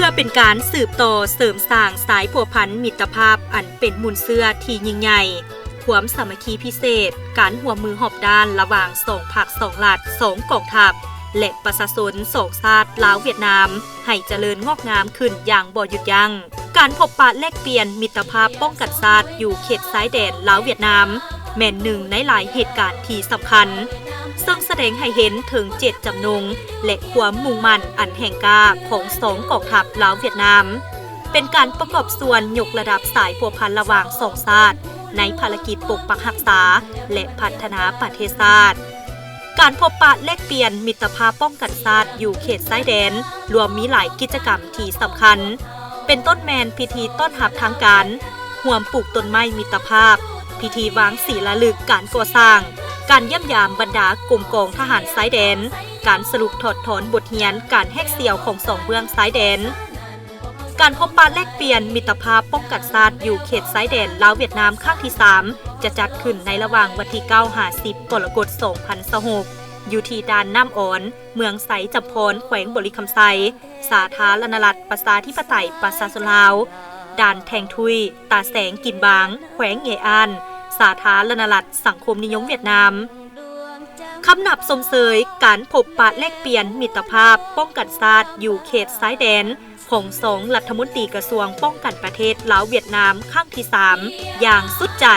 พื่อเป็นการสืบต่อเสริมสร้างสายผัวพันมิตรภาพอันเป็นมูลเสื้อที่ยิ่งใหญ่ความสามัคคีพิเศษการหัวมือหอบด้านระหว่างสองภาคสองรัฐสองกองทัพและประชาชนสองชาติลาวเวียดนามให้เจริญงอกงามขึ้นอย่างบ่หยุดยัง้งการพบปะแลกเปลี่ยนมิตรภาพป้องกันชาติอยู่เขตชายแดนลาวเวียดนามแม่นหนึ่งในหลายเหตุการณ์ที่สำคัญซึ่งแสดงให้เห็นถึงเจตจำนงและความมุ่งมั่นอันแห่งกล้าของสองกองทัพลาวเวียดนามเป็นการประกอบส่วนยกระดับสายพัวพันระหว่างสองชาติในภารกิจปกปักรักษาและพัฒนาประเทศชาติการพบปะแลกเปลี่ยนมิตรภาพป้องกันชาติอยู่เขตชายแดนรวมมีหลายกิจกรรมที่สำคัญเป็นต้นแมนพิธีต้อนรับทางการห่วมปลูกต้นไม้มิตรภาพพิธีวางศิลาฤกษ์การก่อสร้างการเยี่ยมยามบรรดากลุ่มกองทหารชายแดนการสรุปถอดถอนบทเรียนการแหกเสี่ยวของสองเมืองชายแดนการพบปะแลกเปลี่ยนมิตรภาพป้องกันชาติอยู่เขตชายแดนลาวเวียดนามครั้งที่3จะจัดขึ้นในระหว่างวันที่9-10 กรกฎาคม 2026อยู่ที่ด่านน้ำอ่อนเมืองไสจำพรแขวงบริคำไซสาธารณรัฐประชาธิปไตยประชาชนลาวด่านแทงทุยตาแสงกินบางแขวงเงอันสาธารณรัฐสังคมนิยมเวียดนามคำนับสมเสยการพบปะแลกเปลี่ยนมิตรภาพป้องกันชาติอยู่เขตชายแดนของสองรัฐมนตรีกระทรวงป้องกันประเทศลาวเวียดนามครั้งที่3อย่างสุดใจ